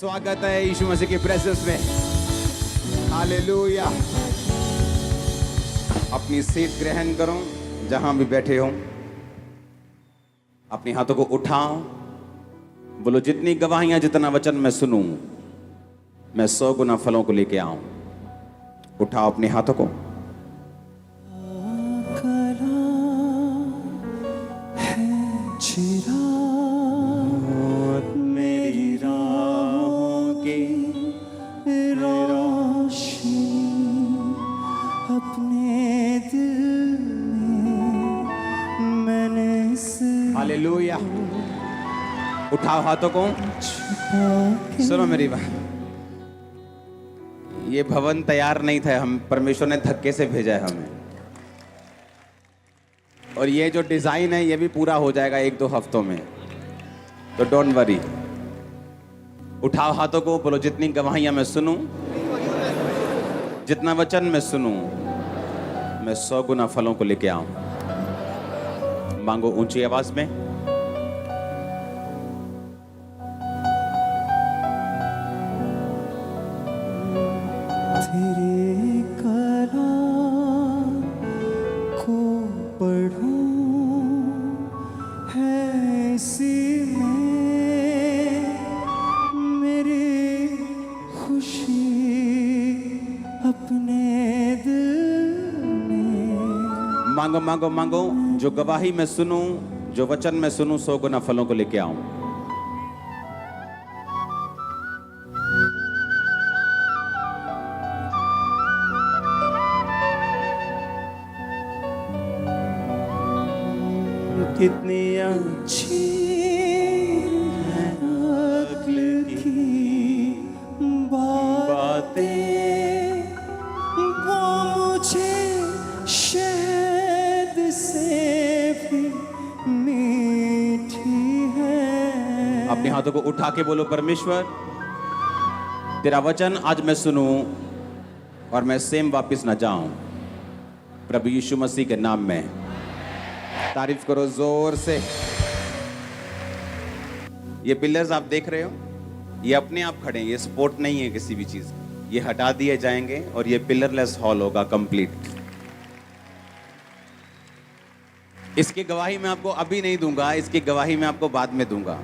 स्वागत है यीशु मसीह की प्रेजेंस में। हालेलुया। अपनी सीट ग्रहण करो जहां भी बैठे हो। अपने हाथों को उठाओ, बोलो जितनी गवाहियां, जितना वचन मैं सुनूं, मैं 100 गुना फलों को लेके आऊं। उठाओ अपने हाथों को। मेरी राहों की रोशनी अपने दिल में मैंने हालेलुया। उठाओ हाथों को। सुनो मेरी बात, ये भवन तैयार नहीं था, हम परमेश्वर ने धक्के से भेजा है हमें। और ये जो डिजाइन है ये भी पूरा हो जाएगा 1-2 हफ्तों में, तो डोंट वरी। उठाओ हाथों को, बोलो जितनी गवाहियां मैं सुनूं, जितना वचन मैं सुनूं, मैं 100 गुना फलों को लेके आऊं। मांगो ऊंची आवाज में। तेरे कलाम को पढ़ूं है इसी में मेरी खुशी अपने दिल में। मांगो मांगो मांगो, जो गवाही मैं सुनूं, जो वचन मैं सुनूं, 100 गुना फलों को लेके आऊं। कितनी अच्छी अक्ल की बातें वो मुझे शहद से भी मीठी है। अपने हाथों को उठा के बोलो, परमेश्वर तेरा वचन आज मैं सुनूं और मैं सेम वापस ना जाऊं। प्रभु यीशु मसीह के नाम में तारीफ करो जोर से। ये पिलर्स आप देख रहे हो, ये अपने आप खड़े हैं, ये सपोर्ट नहीं है किसी भी चीज की। ये हटा दिए जाएंगे और ये पिलरलेस हॉल होगा कंप्लीट। इसकी गवाही मैं आपको अभी नहीं दूंगा, इसकी गवाही मैं आपको बाद में दूंगा।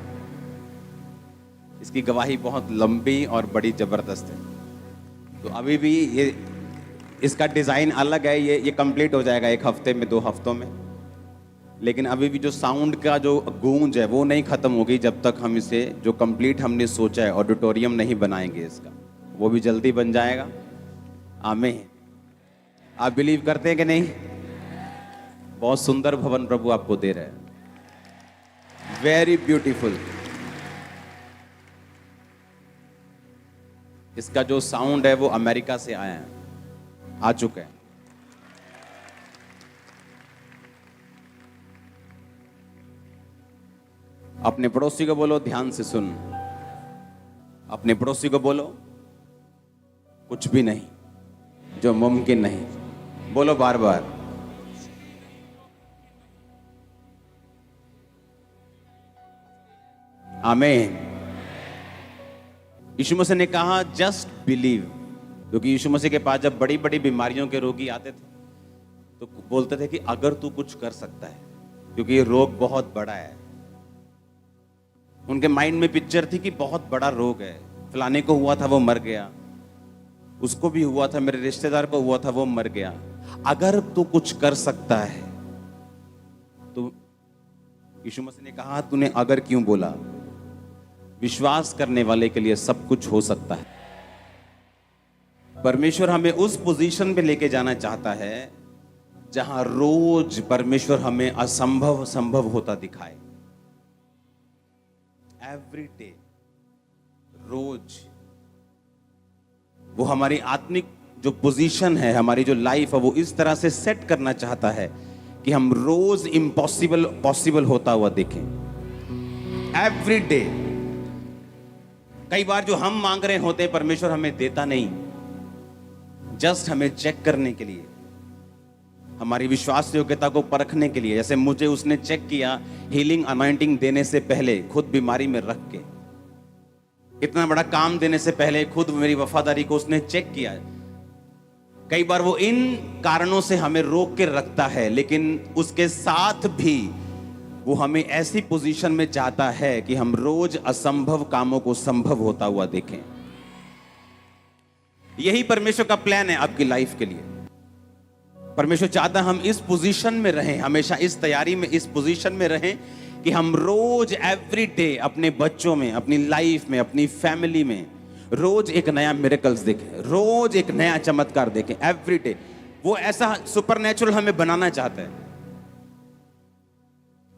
इसकी गवाही बहुत लंबी और बड़ी जबरदस्त है। तो अभी भी ये इसका डिजाइन अलग है, ये कंप्लीट हो जाएगा 1 हफ्ते में, 2 हफ्तों में। लेकिन अभी भी जो साउंड का जो गूंज है वो नहीं खत्म होगी जब तक हम इसे, जो कंप्लीट हमने सोचा है, ऑडिटोरियम नहीं बनाएंगे इसका। वो भी जल्दी बन जाएगा। आमीन। आप बिलीव करते हैं कि नहीं? बहुत सुंदर भवन प्रभु आपको दे रहा है। Very beautiful. इसका जो साउंड है वो अमेरिका से आया है, आ चुका है। अपने पड़ोसी को बोलो ध्यान से सुन। अपने पड़ोसी को बोलो कुछ भी नहीं जो मुमकिन नहीं। बोलो बार बार। आमीन। यीशु मसीह ने कहा जस्ट बिलीव, क्योंकि यीशु मसीह के पास जब बड़ी बड़ी बीमारियों के रोगी आते थे तो बोलते थे कि अगर तू कुछ कर सकता है, क्योंकि ये रोग बहुत बड़ा है। उनके माइंड में पिक्चर थी कि बहुत बड़ा रोग है, फलाने को हुआ था वो मर गया, उसको भी हुआ था, मेरे रिश्तेदार को हुआ था वो मर गया। अगर तू कुछ कर सकता है तो यीशु मसीह ने कहा तूने अगर क्यों बोला? विश्वास करने वाले के लिए सब कुछ हो सकता है। परमेश्वर हमें उस पोजीशन पे लेके जाना चाहता है जहां रोज परमेश्वर हमें असंभव संभव होता दिखाए। एवरी डे, रोज वो हमारी आत्मिक जो पोजीशन है, हमारी जो लाइफ है, वो इस तरह से सेट करना चाहता है कि हम रोज इम्पॉसिबल पॉसिबल होता हुआ देखें। Every day. कई बार जो हम मांग रहे होते हैं परमेश्वर हमें देता नहीं, जस्ट हमें चेक करने के लिए, हमारी विश्वास योग्यता को परखने के लिए। जैसे मुझे उसने चेक किया हीलिंग अनॉइंटिंग देने से पहले, खुद बीमारी में रख के। इतना बड़ा काम देने से पहले खुद मेरी वफादारी को उसने चेक किया। कई बार वो इन कारणों से हमें रोक के रखता है, लेकिन उसके साथ भी वो हमें ऐसी पोजीशन में चाहता है कि हम रोज असंभव कामों को संभव होता हुआ देखें। यही परमेश्वर का प्लान है आपकी लाइफ के लिए। परमेश्वर चाहता है हम इस पोजीशन में रहें, हमेशा इस तैयारी में, इस पोजीशन में रहें कि हम रोज एवरी डे अपने बच्चों में, अपनी लाइफ में, अपनी फैमिली में रोज एक नया मिरेकल्स देखें, रोज एक नया चमत्कार देखें एवरी डे। वो ऐसा सुपरनेचुरल हमें बनाना चाहता है।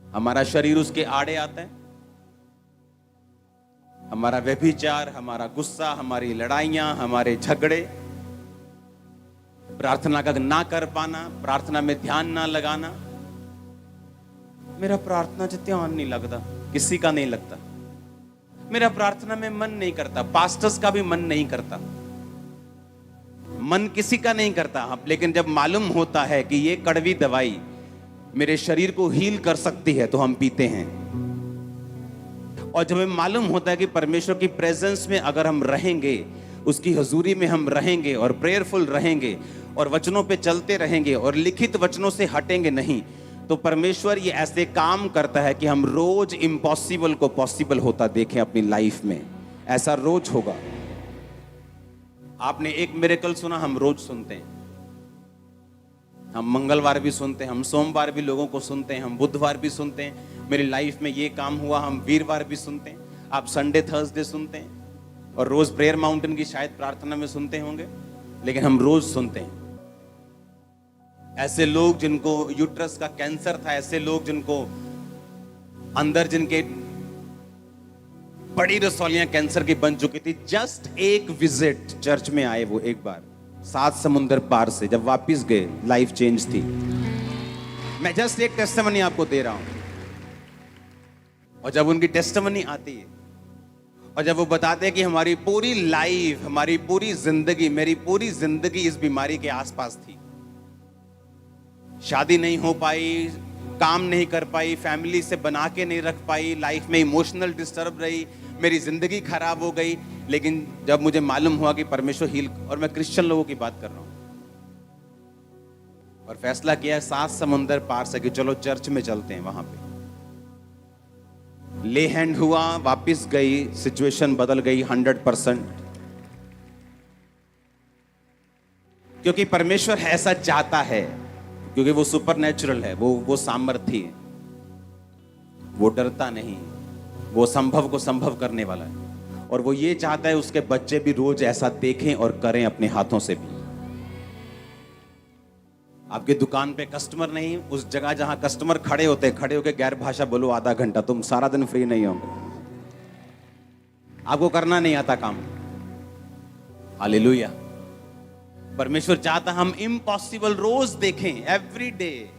हमारा शरीर उसके आड़े आता है, हमारा व्यभिचार, हमारा गुस्सा, हमारी लड़ाइयां, हमारे झगड़े, प्रार्थना का ना कर पाना, प्रार्थना में ध्यान ना लगाना। मेरा प्रार्थना से ध्यान नहीं लगता, किसी का नहीं लगता। मेरा प्रार्थना में मन नहीं करता, पास्टर्स का भी मन नहीं करता, मन किसी का नहीं करता। लेकिन जब मालूम होता है कि ये कड़वी दवाई मेरे शरीर को हील कर सकती है तो हम पीते हैं। और जब हमें मालूम होता है कि परमेश्वर की प्रेजेंस में अगर हम रहेंगे, उसकी हजूरी में हम रहेंगे और प्रेयरफुल रहेंगे और वचनों पे चलते रहेंगे और लिखित वचनों से हटेंगे नहीं, तो परमेश्वर ये ऐसे काम करता है कि हम रोज इम्पॉसिबल को पॉसिबल होता देखें अपनी लाइफ में। ऐसा रोज होगा। आपने एक मिरेकल सुना, हम रोज सुनते हैं। हम मंगलवार भी सुनते हैं, हम सोमवार भी लोगों को सुनते हैं, हम बुधवार भी सुनते हैं मेरी लाइफ में ये काम हुआ, हम वीरवार भी सुनते हैं, आप संडे थर्सडे सुनते हैं और रोज प्रेयर माउंटेन की शायद प्रार्थना में सुनते होंगे, लेकिन हम रोज सुनते हैं। ऐसे लोग जिनको यूट्रस का कैंसर था, ऐसे लोग जिनको अंदर जिनके बड़ी रसौलियां कैंसर की बन चुकी थी, जस्ट एक विजिट चर्च में आए वो एक बार 7 समुंदर पार से, जब वापिस गए लाइफ चेंज थी। मैं जस्ट एक टेस्टिमनी आपको दे रहा हूं। और जब उनकी टेस्टिमनी आती है और जब वो बताते हैं कि हमारी पूरी लाइफ, हमारी पूरी जिंदगी, मेरी पूरी जिंदगी इस बीमारी के आसपास थी, शादी नहीं हो पाई, काम नहीं कर पाई, फैमिली से बना के नहीं रख पाई, लाइफ में इमोशनल डिस्टर्ब रही, मेरी जिंदगी खराब हो गई। लेकिन जब मुझे मालूम हुआ कि परमेश्वर हील, और मैं क्रिश्चियन लोगों की बात कर रहा हूं, और फैसला किया 7 समुंदर पार से कि चलो चर्च में चलते हैं। वहां पे ले हैंड हुआ, वापिस गई, सिचुएशन बदल गई 100%। क्योंकि परमेश्वर ऐसा चाहता है, क्योंकि वो सुपरनेचुरल है, वो सामर्थ्य है, वो डरता नहीं, वो संभव को संभव करने वाला है। और वो ये चाहता है उसके बच्चे भी रोज ऐसा देखें और करें अपने हाथों से भी। आपकी दुकान पे कस्टमर नहीं, उस जगह जहां कस्टमर खड़े होते, खड़े होकर गैर भाषा बोलो आधा घंटा, तुम सारा दिन फ्री नहीं होंगे। आपको करना नहीं आता काम। हालेलुया। परमेश्वर चाहता हम इम्पॉसिबल रोज देखें एवरी डे।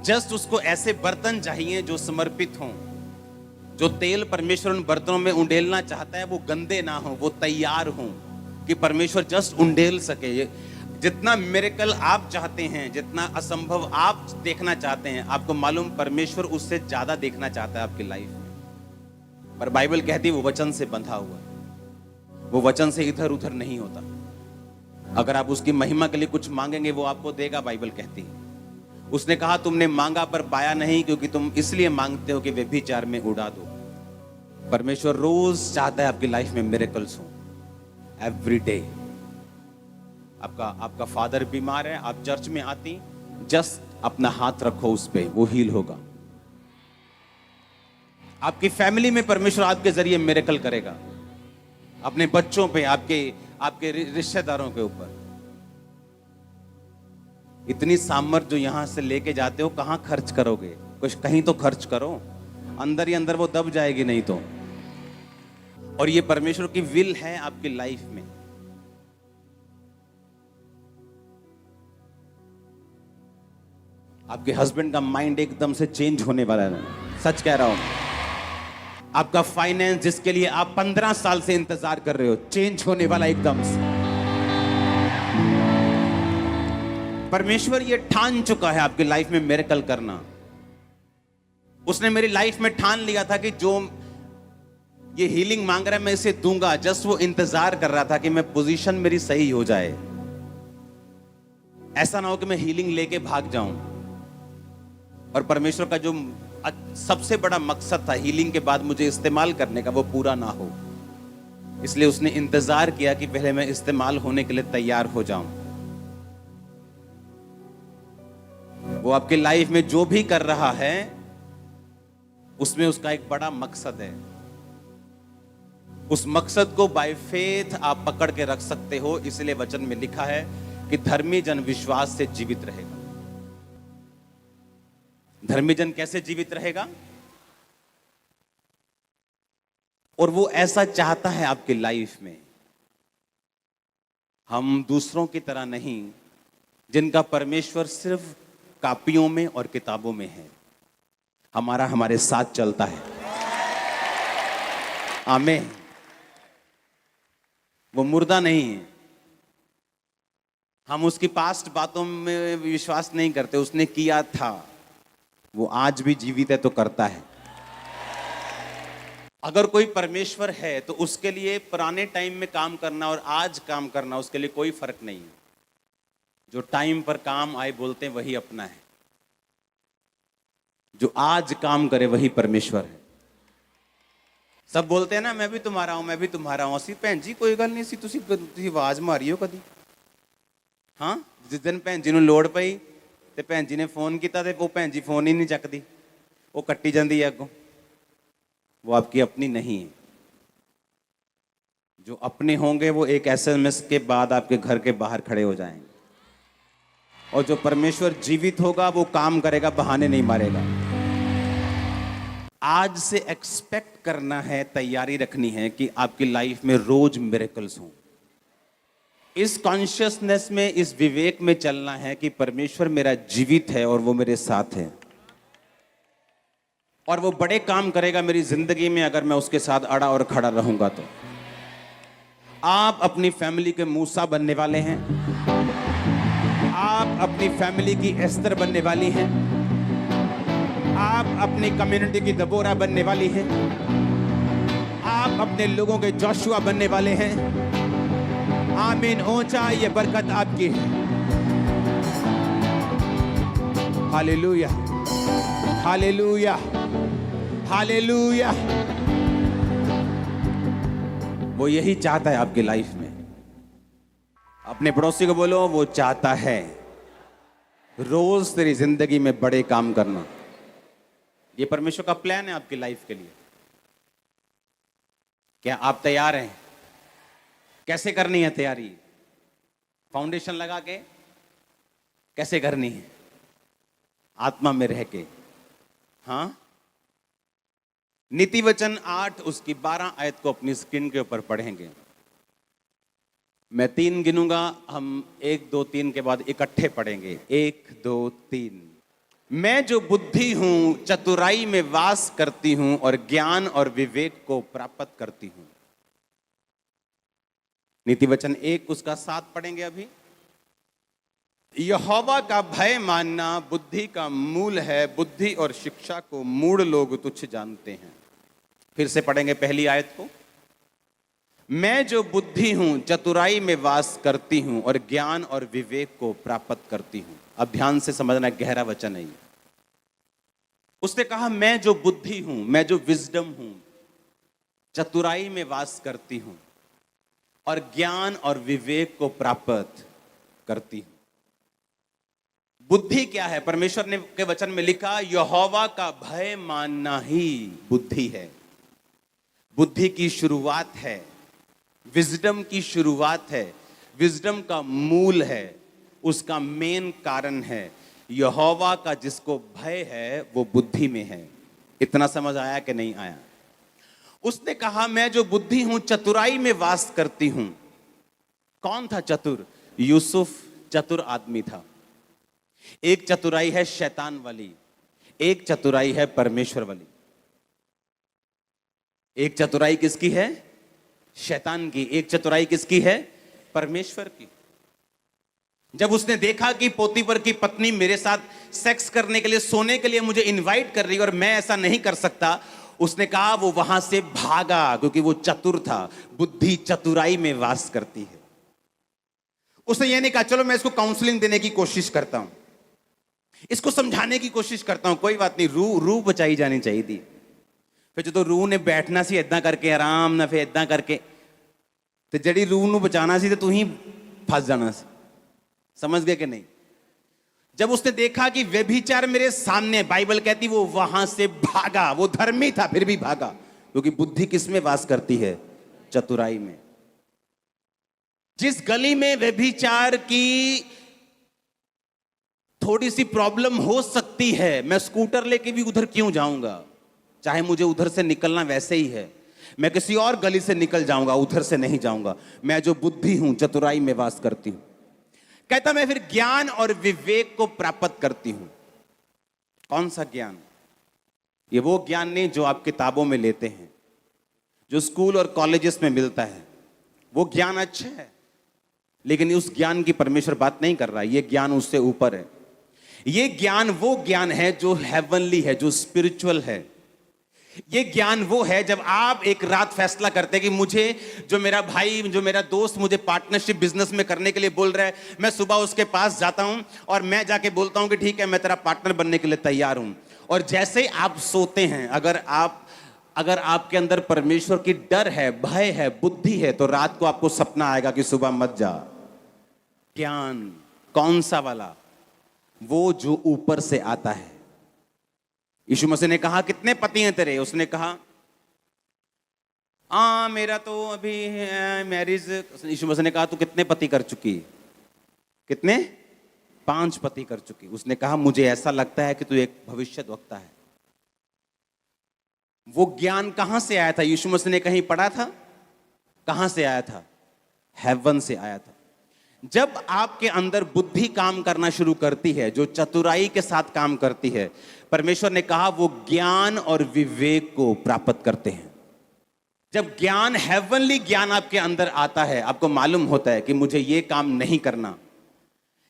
जस्ट उसको ऐसे बर्तन चाहिए जो समर्पित हों, जो तेल परमेश्वर उन बर्तनों में उंडेलना चाहता है वो गंदे ना हो, वो तैयार हों कि परमेश्वर जस्ट उंडेल सके। जितना मिरेकल आप चाहते हैं, जितना असंभव आप देखना चाहते हैं, आपको मालूम परमेश्वर उससे ज्यादा देखना चाहता है आपकी लाइफ में। पर बाइबल कहती है वो वचन से बंधा हुआ है, वो वचन से इधर उधर नहीं होता। अगर आप उसकी महिमा के लिए कुछ मांगेंगे वो आपको देगा, बाइबल कहती है। उसने कहा तुमने मांगा पर पाया नहीं, क्योंकि तुम इसलिए मांगते हो कि व्यभिचार में उड़ा दो। परमेश्वर रोज चाहता है आपकी लाइफ में मिरेकल्स हो एवरी डे। आपका फादर बीमार है, आप चर्च में आती, जस्ट अपना हाथ रखो उस पे, वो हील होगा। आपकी फैमिली में परमेश्वर आपके जरिए मिरेकल करेगा, अपने बच्चों पे, आपके रिश्तेदारों के ऊपर। इतनी सामर्थ जो यहां से लेके जाते हो कहां खर्च करोगे? कुछ कहीं तो खर्च करो, अंदर ही अंदर वो दब जाएगी नहीं तो। और ये परमेश्वर की विल है आपकी लाइफ में। आपके हस्बैंड का माइंड एकदम से चेंज होने वाला है, सच कह रहा हूं। आपका फाइनेंस जिसके लिए आप 15 साल से इंतजार कर रहे हो, चेंज होने वाला एकदम से। परमेश्वर ये ठान चुका है आपकी लाइफ में मिरेकल करना। उसने मेरी लाइफ में ठान लिया था कि जो ये हीलिंग मांग रहा है, मैं इसे दूंगा। जस्ट वो इंतजार कर रहा था कि मैं पोजीशन मेरी सही हो जाए, ऐसा ना हो कि मैं हीलिंग लेके भाग जाऊं। और परमेश्वर का जो सबसे बड़ा मकसद था हीलिंग के बाद मुझे इस्तेमाल करने का, वो पूरा ना हो, इसलिए उसने इंतजार किया कि पहले मैं इस्तेमाल होने के लिए तैयार हो जाऊं। वो आपके लाइफ में जो भी कर रहा है उसमें उसका एक बड़ा मकसद है। उस मकसद को बाय फेथ आप पकड़ के रख सकते हो। इसलिए वचन में लिखा है कि धर्मी जन विश्वास से जीवित रहेगा। धर्मी जन कैसे जीवित रहेगा? और वो ऐसा चाहता है आपकी लाइफ में। हम दूसरों की तरह नहीं, जिनका परमेश्वर सिर्फ कापियों में और किताबों में है। हमारा हमारे साथ चलता है। आमीन। वो मुर्दा नहीं है। हम उसकी पास्ट बातों में विश्वास नहीं करते। उसने किया था, वो आज भी जीवित है तो करता है। अगर कोई परमेश्वर है तो उसके लिए पुराने टाइम में काम करना और आज काम करना उसके लिए कोई फर्क नहीं है। जो टाइम पर काम आए बोलते हैं वही अपना है। जो आज काम करे वही परमेश्वर है। सब बोलते हैं ना, मैं भी तुम्हारा हूं, मैं भी तुम्हारा हूं। असी भैन जी कोई गल नहीं सी, तुसी आवाज मारियो कदी। हाँ, जिस दिन भैन जी नूं लोड़ पई ते भैन जी ने फोन किया ते वो भैन जी फोन ही नहीं चकदी, वो कट्टी जाती है अगों। वो आपकी अपनी नहीं है। जो अपने होंगे वो एक SMS के बाद आपके घर के बाहर खड़े हो जाएंगे। और जो परमेश्वर जीवित होगा वो काम करेगा, बहाने नहीं मारेगा। आज से एक्सपेक्ट करना है, तैयारी रखनी है कि आपकी लाइफ में रोज मिरेकल्स हों। इस कॉन्शियसनेस में, इस विवेक में चलना है कि परमेश्वर मेरा जीवित है और वो मेरे साथ है और वो बड़े काम करेगा मेरी जिंदगी में अगर मैं उसके साथ अड़ा और खड़ा रहूंगा। तो आप अपनी फैमिली के मूसा बनने वाले हैं। आप अपनी फैमिली की एस्तर बनने वाली हैं। आप अपनी कम्युनिटी की दबोरा बनने वाली हैं। आप अपने लोगों के जोशुआ बनने वाले हैं। आमीन। ऊंचा ये बरकत आपकी है। Hallelujah, hallelujah, hallelujah. वो यही चाहता है आपकी लाइफ में। अपने पड़ोसी को बोलो, वो चाहता है रोज तेरी जिंदगी में बड़े काम करना। ये परमेश्वर का प्लान है आपकी लाइफ के लिए। क्या आप तैयार हैं? कैसे करनी है तैयारी? फाउंडेशन लगा के कैसे करनी है? आत्मा में रह के। हाँ, नीति वचन 8 उसकी 12 आयत को अपनी स्क्रीन के ऊपर पढ़ेंगे। मैं 3 गिनूंगा, हम 1 2 3 के बाद इकट्ठे पढ़ेंगे। 1 2 3। मैं जो बुद्धि हूं चतुराई में वास करती हूं और ज्ञान और विवेक को प्राप्त करती हूं। नीति वचन 1 उसका 7 पढ़ेंगे अभी। यहोवा का भय मानना बुद्धि का मूल है। बुद्धि और शिक्षा को मूढ़ लोग तुच्छ जानते हैं। फिर से पढ़ेंगे पहली आयत को। मैं जो बुद्धि हूं चतुराई में वास करती हूं और ज्ञान और विवेक को प्राप्त करती हूं। अब ध्यान से समझना, गहरा वचन है ये। उसने कहा मैं जो बुद्धि हूं, मैं जो विजडम हूं, चतुराई में वास करती हूं और ज्ञान और विवेक को प्राप्त करती हूं। बुद्धि क्या है? परमेश्वर ने के वचन में लिखा यहोवा का भय मानना ही बुद्धि है। बुद्धि की शुरुआत है, विजडम की शुरुआत है, विजडम का मूल है, उसका मेन कारण है यहोवा का जिसको भय है वो बुद्धि में है। इतना समझ आया कि नहीं आया? उसने कहा मैं जो बुद्धि हूं चतुराई में वास करती हूं। कौन था चतुर? यूसुफ चतुर आदमी था। एक चतुराई है शैतान वाली, एक चतुराई है परमेश्वर वाली। एक चतुराई किसकी है? शैतान की। एक चतुराई किसकी है? परमेश्वर की। जब उसने देखा कि पोतीफर की पत्नी मेरे साथ सेक्स करने के लिए, सोने के लिए मुझे इनवाइट कर रही है और मैं ऐसा नहीं कर सकता, उसने कहा वो वहां से भागा क्योंकि वो चतुर था। बुद्धि चतुराई में वास करती है। उसने ये नहीं कहा चलो मैं इसको काउंसलिंग देने की कोशिश करता हूं, इसको समझाने की कोशिश करता हूं, कोई बात नहीं, रूह बचाई जानी चाहिए थी। फिर जो रूह ने बैठना सी इदा करके आराम ना, फिर इदा करके ਤੇ ਜਿਹੜੀ रूह ਨੂੰ बचाना सी तो तू ही फंस जाना सी। समझ गए कि नहीं? जब उसने देखा कि व्यभिचार मेरे सामने, बाइबल कहती वो वहां से भागा। वो धर्मी था फिर भी भागा, क्योंकि बुद्धि किस में वास करती है? चतुराई में। जिस गली में व्यभिचार की थोड़ी सी प्रॉब्लम हो सकती है, मैं स्कूटर लेके भी उधर क्यों जाऊंगा? चाहे मुझे उधर से निकलना वैसे ही है, मैं किसी और गली से निकल जाऊंगा, उधर से नहीं जाऊंगा। मैं जो बुद्धि हूं, चतुराई में वास करती हूं। कहता मैं फिर ज्ञान और विवेक को प्राप्त करती हूं। कौन सा ज्ञान? ये वो ज्ञान नहीं जो आप किताबों में लेते हैं, जो स्कूल और कॉलेजेस में मिलता है। वो ज्ञान अच्छा है, लेकिन उस ज्ञान की परमेश्वर बात नहीं कर रहा। ये ज्ञान उससे ऊपर है। ये ज्ञान वो ज्ञान है जो हेवनली है, जो स्पिरिचुअल है। ये ज्ञान वो है जब आप एक रात फैसला करते हैं कि मुझे, जो मेरा भाई, जो मेरा दोस्त मुझे पार्टनरशिप बिजनेस में करने के लिए बोल रहा है, मैं सुबह उसके पास जाता हूं और मैं जाके बोलता हूं कि ठीक है मैं तेरा पार्टनर बनने के लिए तैयार हूं। और जैसे ही आप सोते हैं, अगर आपके अंदर परमेश्वर की डर है, भय है, बुद्धि है, तो रात को आपको सपना आएगा कि सुबह मत जा। ज्ञान कौन सा वाला? वो जो ऊपर से आता है। यीशु मसीह ने कहा कितने पति हैं तेरे? उसने कहा मेरा तो अभी मैरिज। यीशु मसीह ने कहा तू कितने पति कर चुकी? कितने? 5 पति कर चुकी। उसने कहा मुझे ऐसा लगता है कि तू एक भविष्यद्वक्ता है। वो ज्ञान कहां से आया था? यीशु मसीह ने कहीं पढ़ा था? कहां से आया था? हेवन से आया था। जब आपके अंदर बुद्धि काम करना शुरू करती है, जो चतुराई के साथ काम करती है, परमेश्वर ने कहा वो ज्ञान और विवेक को प्राप्त करते हैं। जब ज्ञान, हेवनली ज्ञान आपके अंदर आता है, आपको मालूम होता है कि मुझे ये काम नहीं करना,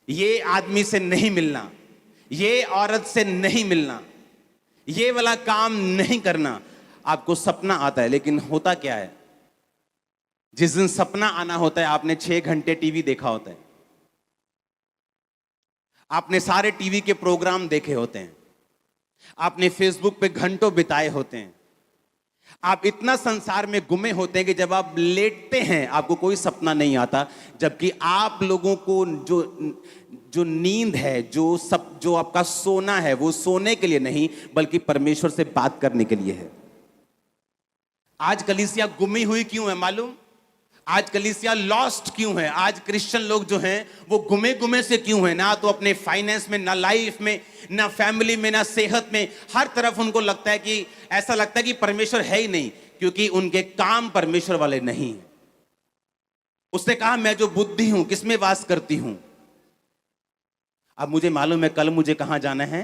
ये आदमी से नहीं मिलना, ये औरत से नहीं मिलना, ये वाला काम नहीं करना। आपको सपना आता है, लेकिन होता क्या है? जिस दिन सपना आना होता है, आपने 6 घंटे टीवी देखा होता है, आपने सारे टीवी के प्रोग्राम देखे होते हैं, आपने फेसबुक पे घंटों बिताए होते हैं, आप इतना संसार में गुमे होते हैं कि जब आप लेटते हैं आपको कोई सपना नहीं आता। जबकि आप लोगों को जो नींद है, जो आपका सोना है, वो सोने के लिए नहीं बल्कि परमेश्वर से बात करने के लिए है। आज कलीसिया गुमी हुई क्यों है मालूम? आज कलीसिया लॉस्ट क्यों है? आज क्रिश्चियन लोग जो हैं वो गुमे गुमे से क्यों हैं? ना तो अपने फाइनेंस में, ना लाइफ में, ना फैमिली में, ना सेहत में। हर तरफ उनको लगता है कि, ऐसा लगता है कि परमेश्वर है ही नहीं, क्योंकि उनके काम परमेश्वर वाले नहीं है। उसने कहा मैं जो बुद्धि हूं, किसमें वास करती हूं? अब मुझे मालूम है कल मुझे कहां जाना है?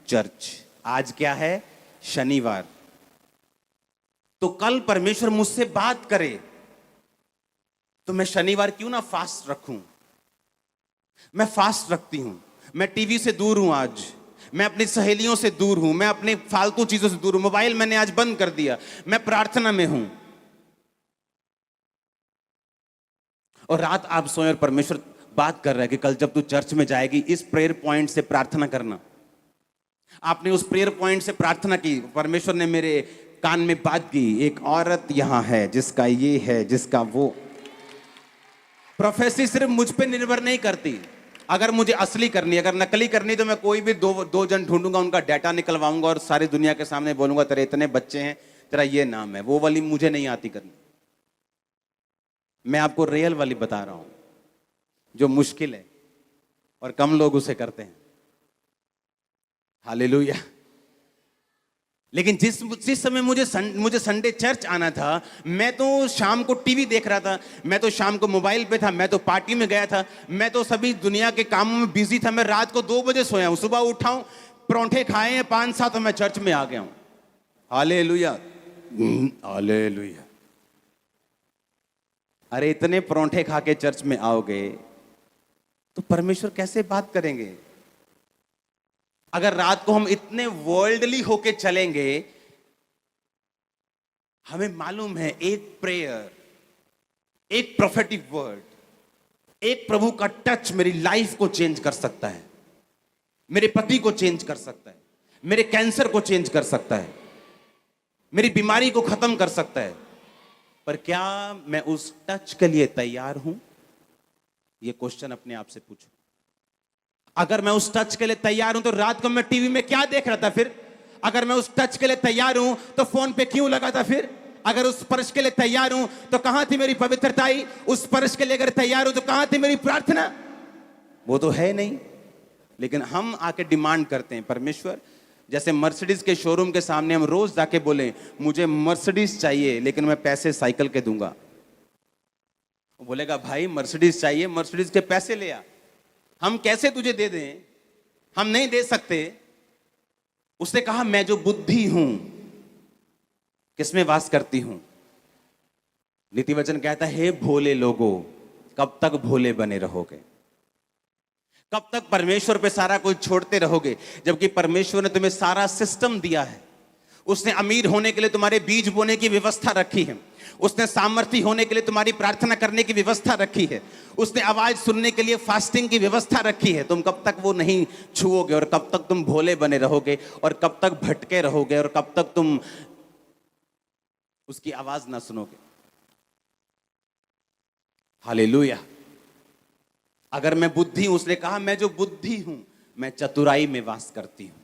चर्च। आज क्या है? शनिवार। तो कल परमेश्वर मुझसे बात करे तो मैं शनिवार क्यों ना फास्ट रखूं? मैं फास्ट रखती हूं। मैं टीवी से दूर हूं आज, मैं अपनी सहेलियों से दूर हूं, मैं अपने फालतू चीजों से दूर हूं, मोबाइल मैंने आज बंद कर दिया, मैं प्रार्थना में हूं। और रात आप सोए और परमेश्वर बात कर रहा है कि कल जब तू चर्च में जाएगी इस प्रेयर पॉइंट से प्रार्थना करना। आपने उस प्रेयर पॉइंट से प्रार्थना की, परमेश्वर ने मेरे कान में बात की, एक औरत यहां है जिसका ये है, जिसका वो। प्रोफेसी सिर्फ मुझ पे निर्भर नहीं करती। अगर मुझे असली करनी, अगर नकली करनी, तो मैं कोई भी दो जन ढूंढूंगा, उनका डाटा निकलवाऊंगा और सारी दुनिया के सामने बोलूंगा तेरे इतने बच्चे हैं, तेरा ये नाम है। वो वाली मुझे नहीं आती करनी। मैं आपको रियल वाली बता रहा हूं, जो मुश्किल है और कम लोग उसे करते हैं। हालेलुया। लेकिन जिस समय मुझे संडे चर्च आना था, मैं तो शाम को टीवी देख रहा था, मैं तो शाम को मोबाइल पे था, मैं तो पार्टी में गया था, मैं तो सभी दुनिया के कामों में बिजी था। मैं रात को 2 बजे सोया हूं, सुबह उठा हूं, परोंठे खाए हैं 5-7 और मैं चर्च में आ गया हूं। Hallelujah, hallelujah. अरे इतने परोंठे खा के चर्च में आओगे तो परमेश्वर कैसे बात करेंगे? अगर रात को हम इतने वर्ल्डली होके चलेंगे हमें मालूम है एक प्रेयर, एक प्रोफेटिक वर्ड, एक प्रभु का टच मेरी लाइफ को चेंज कर सकता है, मेरे पति को चेंज कर सकता है, मेरे कैंसर को चेंज कर सकता है, मेरी बीमारी को खत्म कर सकता है। पर क्या मैं उस टच के लिए तैयार हूं? यह क्वेश्चन अपने आप से पूछो। अगर मैं उस टच के लिए तैयार हूं तो रात को मैं टीवी में क्या देख रहा था फिर? अगर मैं उस टच के लिए तैयार हूं तो फोन पे क्यों लगा था फिर? अगर उस स्पर्श के लिए तैयार हूं तो कहां थी मेरी पवित्रताई? उस स्पर्श के लिए अगर तैयार हूं तो कहां थी मेरी प्रार्थना? वो तो है नहीं। लेकिन हम आके डिमांड करते हैं, परमेश्वर, जैसे मर्सिडीज के शोरूम के सामने हम रोज जाके बोले मुझे मर्सिडीज चाहिए लेकिन मैं पैसे साइकिल के दूंगा। वो बोलेगा भाई मर्सिडीज चाहिए, मर्सिडीज के पैसे ले आ। हम कैसे तुझे दे दें? हम नहीं दे सकते। उसने कहा मैं जो बुद्धि हूं किसमें वास करती हूं? नीति वचन कहता है, हे भोले लोगों, कब तक भोले बने रहोगे? कब तक परमेश्वर पे सारा कुछ छोड़ते रहोगे? जबकि परमेश्वर ने तुम्हें सारा सिस्टम दिया है। उसने अमीर होने के लिए तुम्हारे बीज बोने की व्यवस्था रखी है। उसने सामर्थ्य होने के लिए तुम्हारी प्रार्थना करने की व्यवस्था रखी है। उसने आवाज सुनने के लिए फास्टिंग की व्यवस्था रखी है। तुम कब तक वो नहीं छुओगे? और कब तक तुम भोले बने रहोगे? और कब तक भटके रहोगे? और कब तक तुम उसकी आवाज ना सुनोगे? हालेलुया। अगर मैं बुद्धि हूं, उसने कहा मैं जो बुद्धि हूं मैं चतुराई में वास करती हूं।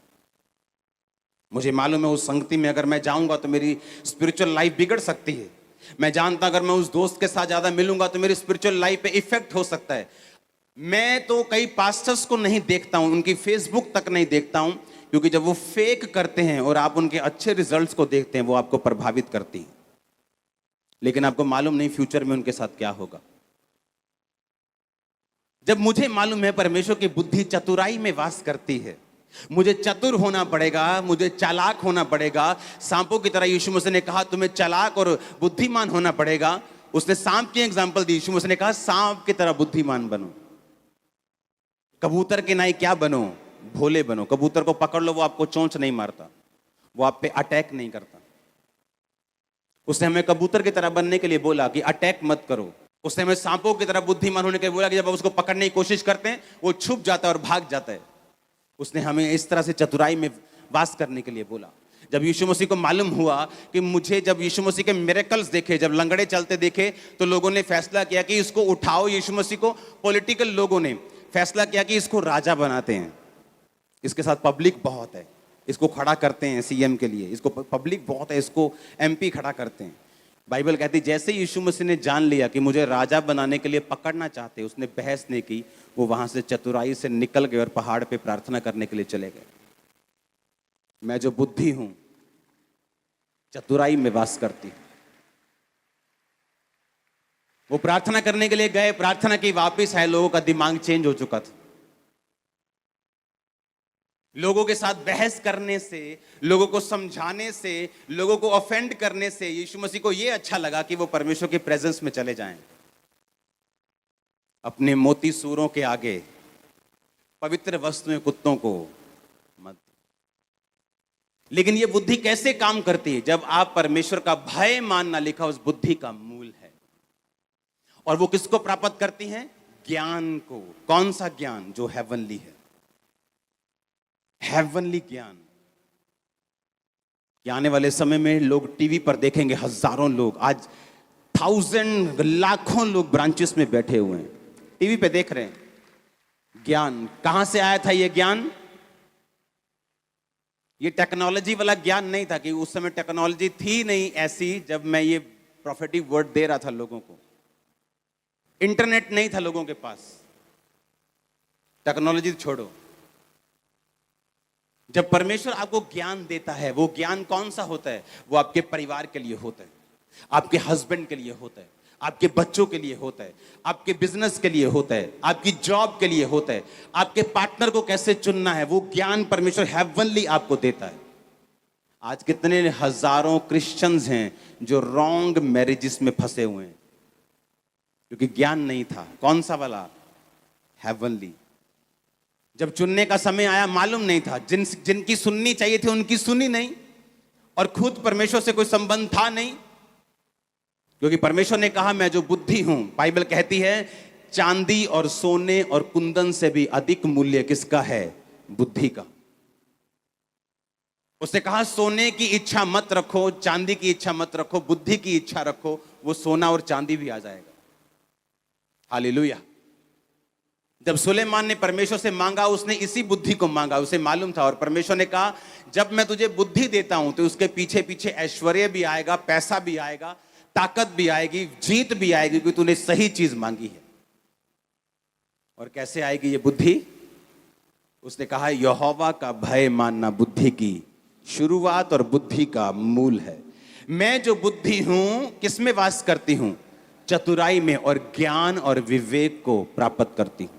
मुझे मालूम है उस संगति में अगर मैं जाऊंगा तो मेरी स्पिरिचुअल लाइफ बिगड़ सकती है। मैं जानता अगर मैं उस दोस्त के साथ ज्यादा मिलूंगा तो मेरी स्पिरिचुअल लाइफ पे इफेक्ट हो सकता है। मैं तो कई पास्टर्स को नहीं देखता हूं, उनकी फेसबुक तक नहीं देखता हूं, क्योंकि जब वो फेक करते हैं और आप उनके अच्छे रिजल्ट्स को देखते हैं वो आपको प्रभावित करती है, लेकिन आपको मालूम नहीं फ्यूचर में उनके साथ क्या होगा। जब मुझे मालूम है परमेश्वर की बुद्धि चतुराई में वास करती है, मुझे चतुर होना पड़ेगा, मुझे चालाक होना पड़ेगा। सांपों की तरह यीशु मसीह ने कहा तुम्हें चालाक और बुद्धिमान होना पड़ेगा। उसने सांप की एग्जांपल दी। यीशु मसीह ने कहा सांप की तरह बुद्धिमान बनो। कबूतर के नाई क्या बनो? भोले बनो। कबूतर को पकड़ लो, वो आपको चोंच नहीं मारता, वो आप पे अटैक नहीं करता। उसने हमें कबूतर की तरह बनने के लिए बोला कि अटैक मत करो। उसने हमें सांपों की तरह बुद्धिमान होने के लिए बोला कि जब आप उसको पकड़ने की कोशिश करते हैं वो छुप जाता है और भाग जाता है। उसने हमें इस तरह से चतुराई में वास करने के लिए बोला। जब यीशु मसीह को मालूम हुआ कि मुझे, जब यीशु मसीह के मिरेकल्स देखे, जब लंगड़े चलते देखे, तो लोगों ने फैसला किया कि इसको उठाओ। यीशु मसीह को पॉलिटिकल लोगों ने फैसला किया कि इसको राजा बनाते हैं, इसके साथ पब्लिक बहुत है, इसको खड़ा करते हैं सीएम के लिए, इसको पब्लिक बहुत है, इसको एमपी खड़ा करते हैं। बाइबल कहती जैसे यीशु मसीह ने जान लिया कि मुझे राजा बनाने के लिए पकड़ना चाहते, उसने बहस नहीं की, वो वहां से चतुराई से निकल गए और पहाड़ पे प्रार्थना करने के लिए चले गए। मैं जो बुद्धि हूं चतुराई में वास करती हूं। वो प्रार्थना करने के लिए गए, प्रार्थना की, वापिस आए, लोगों का दिमाग चेंज हो चुका था। लोगों के साथ बहस करने से, लोगों को समझाने से, लोगों को ऑफेंड करने से यीशु मसीह को यह अच्छा लगा कि वो परमेश्वर के प्रेजेंस में चले जाएं। अपने मोती सूरों के आगे पवित्र वस्तुएं कुत्तों को मत। लेकिन यह बुद्धि कैसे काम करती है? जब आप परमेश्वर का भय मानना लिखा उस बुद्धि का मूल है। और वो किसको प्राप्त करती हैं? ज्ञान को। कौन सा ज्ञान? जो हेवनली है, हेवनली ज्ञान। आने वाले समय में लोग टीवी पर देखेंगे, हजारों लोग, आज 1000 लाखों लोग ब्रांचेस में बैठे हुए हैं, टीवी पे देख रहे हैं। ज्ञान कहां से आया था? ये ज्ञान, ये टेक्नोलॉजी वाला ज्ञान नहीं था, कि उस समय टेक्नोलॉजी थी नहीं ऐसी जब मैं ये प्रोफेटिक वर्ड दे रहा था लोगों को। इंटरनेट नहीं था लोगों के पास। टेक्नोलॉजी छोड़ो। जब परमेश्वर आपको ज्ञान देता है, वो ज्ञान कौन सा होता है? वो आपके परिवार के लिए होता है, आपके हस्बैंड के लिए होता है, आपके बच्चों के लिए होता है, आपके बिजनेस के लिए होता है, आपकी जॉब के लिए होता है, आपके पार्टनर को कैसे चुनना है, वो ज्ञान परमेश्वर हेवनली आपको देता है। आज कितने हजारों क्रिश्चियंस हैं जो रॉन्ग मैरिजेस में फंसे हुए हैं, क्योंकि ज्ञान नहीं था। कौन सा वाला? हेवनली। जब चुनने का समय आया मालूम नहीं था, जिनकी सुननी चाहिए थी उनकी सुनी नहीं, और खुद परमेश्वर से कोई संबंध था नहीं, क्योंकि परमेश्वर ने कहा मैं जो बुद्धि हूं, बाइबल कहती है चांदी और सोने और कुंदन से भी अधिक मूल्य किसका है? बुद्धि का। उसने कहा सोने की इच्छा मत रखो, चांदी की इच्छा मत रखो, बुद्धि की इच्छा रखो, वो सोना और चांदी भी आ जाएगा। हालेलुया। जब सुलेमान ने परमेश्वर से मांगा, उसने इसी बुद्धि को मांगा, उसे मालूम था। और परमेश्वर ने कहा जब मैं तुझे बुद्धि देता हूं तो उसके पीछे पीछे ऐश्वर्य भी आएगा, पैसा भी आएगा, ताकत भी आएगी, जीत भी आएगी, क्योंकि तूने सही चीज मांगी है। और कैसे आएगी ये बुद्धि? उसने कहा यहोवा का भय मानना बुद्धि की शुरुआत और बुद्धि का मूल है। मैं जो बुद्धि हूं किसमें वास करती हूं? चतुराई में, और ज्ञान और विवेक को प्राप्त करती हूं।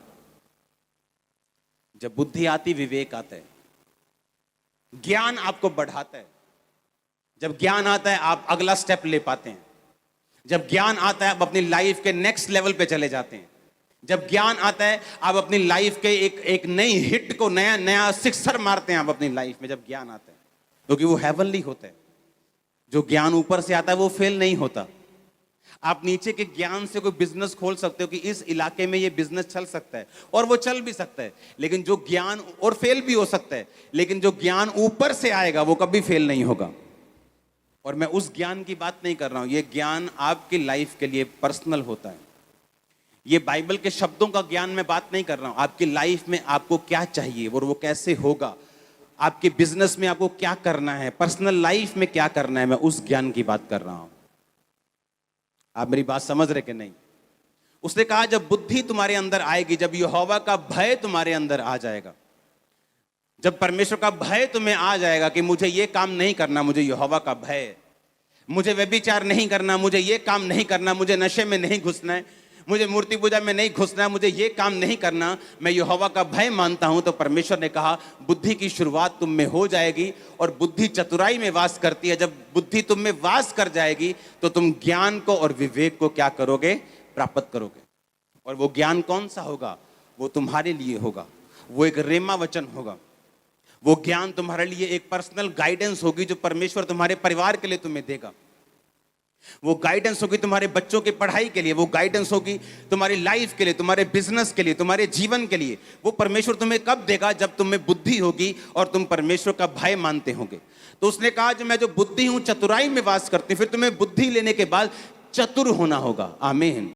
जब बुद्धि आती, विवेक आता है, ज्ञान आपको बढ़ाता है। जब ज्ञान आता है आप अगला स्टेप ले पाते हैं। जब ज्ञान आता है आप अपनी लाइफ के नेक्स्ट लेवल पे चले जाते हैं। जब ज्ञान आता है आप अपनी लाइफ के एक नई हिट को, नया नया सिक्सर मारते हैं आप अपनी लाइफ में। जब ज्ञान आता है, क्योंकि वो हेवनली होता है। जो ज्ञान ऊपर से आता है वो फेल नहीं होता। आप नीचे के ज्ञान से कोई बिजनेस खोल सकते हो कि इस इलाके में ये बिजनेस चल सकता है, और वो चल भी सकता है, लेकिन जो ज्ञान, और फेल भी हो सकता है, लेकिन जो ज्ञान ऊपर से आएगा वो कभी फेल नहीं होगा। और मैं उस ज्ञान की बात नहीं कर रहा हूं, ये ज्ञान आपकी लाइफ के लिए पर्सनल होता है। ये बाइबल के शब्दों का ज्ञान मैं बात नहीं कर रहा हूं। आपकी लाइफ में आपको क्या चाहिए और वो कैसे होगा, आपके बिजनेस में आपको क्या करना है, पर्सनल लाइफ में क्या करना है, मैं उस ज्ञान की बात कर रहा हूं। आप मेरी बात समझ रहे कि नहीं? उसने कहा जब बुद्धि तुम्हारे अंदर आएगी, जब यहोवा का भय तुम्हारे अंदर आ जाएगा, जब परमेश्वर का भय तुम्हें आ जाएगा कि मुझे ये काम नहीं करना, मुझे यहोवा का भय, मुझे व्यभिचार नहीं करना, मुझे ये काम नहीं करना, मुझे नशे में नहीं घुसना है, मुझे मूर्ति पूजा में नहीं घुसना है, मुझे ये काम नहीं करना, मैं यहोवा का भय मानता हूं, तो परमेश्वर ने कहा बुद्धि की शुरुआत तुम में हो जाएगी। और बुद्धि चतुराई में वास करती है। जब बुद्धि तुम में वास कर जाएगी तो तुम ज्ञान को और विवेक को क्या करोगे? प्राप्त करोगे। और वो ज्ञान कौन सा होगा? वो तुम्हारे लिए होगा, वो एक रेमा वचन होगा। वो ज्ञान तुम्हारे लिए एक पर्सनल गाइडेंस होगी जो परमेश्वर तुम्हारे परिवार के लिए तुम्हें देगा। वो गाइडेंस होगी तुम्हारे बच्चों की पढ़ाई के लिए, वो गाइडेंस होगी तुम्हारी लाइफ के लिए, तुम्हारे बिजनेस के लिए, तुम्हारे जीवन के लिए। वो परमेश्वर तुम्हें कब देगा? जब तुम में बुद्धि होगी और तुम परमेश्वर का भय मानते होगे। तो उसने कहा जो मैं जो बुद्धि हूं चतुराई में वास करती हूं। फिर तुम्हें बुद्धि लेने के बाद चतुर होना होगा। आमीन।